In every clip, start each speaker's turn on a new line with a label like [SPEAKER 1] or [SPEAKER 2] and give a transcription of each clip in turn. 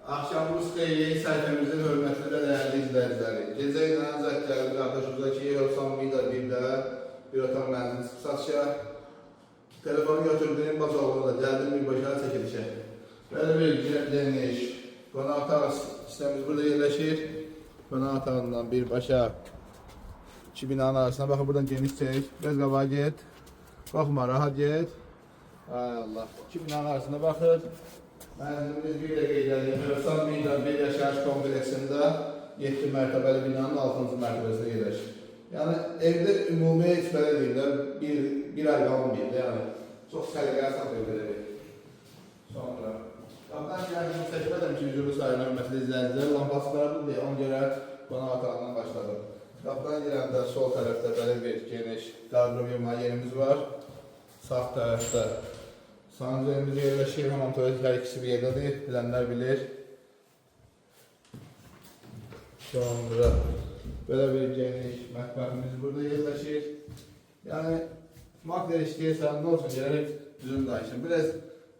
[SPEAKER 1] Axşamınız xeyir, sayfamızın hörmətli və dəyərli izləyiciləri. Gecə ilə zət gəldi qardaşımıza ki, Hövsan Vida 1-də bir otaq mənzil satışa. Telefonu götürdüyüm bacalıqda gəldim birbaşa çəkilişə. Belə bir geniş qonaq otağı sistemimiz burada yerləşir. Qonaq otağından birbaşa iki binanın arasına baxın, buradan geniş çək. Biraz qabağa get. Baxma, rahat get. Ay Allah. İki binanın arasına baxın. Mənzilimiz bir də qeyd edilmiş. Hövsan Vida 1 yaşayış kompleksində 7 mərtəbəli binanın 6-cı mərtəbəsində yerləşir. Yəni evdə ümumi heç belə deyirlər, bir ay qalmayıb. Yəni çox səliqəli satıyor belə bir. Sonra qapıdan gəldim, çəkmədim ki, üzrlü sayın hörmətli izləyicilər, lampaslardır deyə ona görə qonaq otağından başladım. Qapıdan girəndə sol tərəfdə belə bir geniş qarqrov yığma yerimiz var. Sağ tərəfdə sancalarımız yerləşir, hamam tuvalet hər ikisi bir yerdədir, bilənlər bilir. Sonra belə bir geniş mətbəximiz burada yerləşir. Yəni, makler işləyirsən, nə olsun, gələrək düzün dayışın. Biraz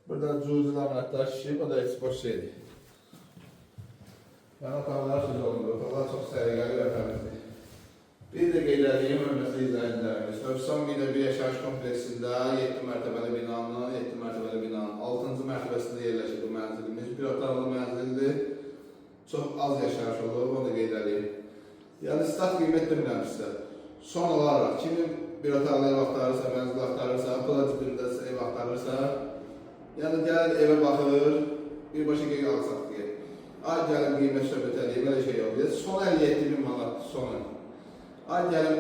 [SPEAKER 1] burada cüzi laminatlar şişib, o da heç boş şeydir. Yəni, otaqlar söz olundur, otaqlar çox səliqəli və təmizdir. Bir də qeyd edeyim, hörmətli izləyicilərimiz. Hövsan Vida 1 yaşayış kompleksində 7 mərtəbəli binanın, 7 mərtəbəli binanın 6-cı mərtəbəsində yerləşir bu mənzilimiz. Bir otaqlı mənzildir. Çox az yaşayış olur, onu da qeyd edeyim. Yəni, stat qiymət demirəm sizə. Son olaraq, kimin bir otaqlı ev axtarırsa, mənzil axtarırsa, pula cibində ev axtarırsa, yəni gəlir evə baxır, birbaşa qeyd alsaq deyir. Ay gəlin qiymət söhbət edeyim, elə şey yox. Son 57.000 manat, sonu. Ay gəlim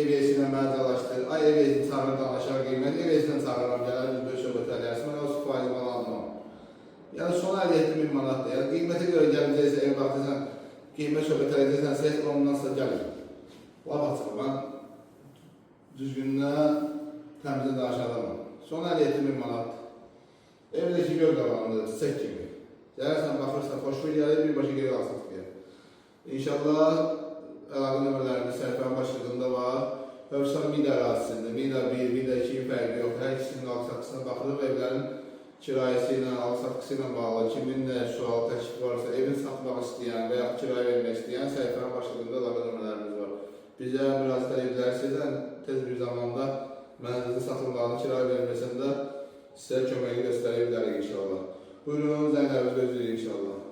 [SPEAKER 1] ev esinə mənzəlaşdır, ay ev esin çağırır danışar qiymət, ev esinə çağırıram, gələr üzböy söhbət edərsin, mən o faiz bana almam. Yəni son 57.000 manatdır, yəni qiymətə görə gəlməyəcəksə, ev baxdıysan, qiymət söhbət edəcəksənsə, heç ondan sonra gəlir. Laf açıq, mən düzgünlə təmizə danışan adamım. Son 57.000 manat. Evdə ki, gör qalanında, çiçək kimi. Gəlirsən, baxırsan, xoşluq gəlir, birbaşa geri alsaq deyir. İnşallah, əlaqə nömrələrimiz səhifənin başlığında var. Hövsan Vida ərazisində, Vida 1, Vida 2 fərqi yox. Hər ikisinin alçaqısına baxılıb, evlərin kirayəsi ilə, alçaqısı ilə bağlı, kimin nə sual, təklif varsa, evin satmaq istəyən və ya kirayə vermək istəyən səhifənin başlığında əlaqə nömrələrimiz var. Bizə müraciət edirlərsə, tez bir zamanda mənzilin satılmağını kirayə verməsində sizə köməyi göstərə bilərik inşallah. Buyurun, zənglərimiz gözləyirik inşallah.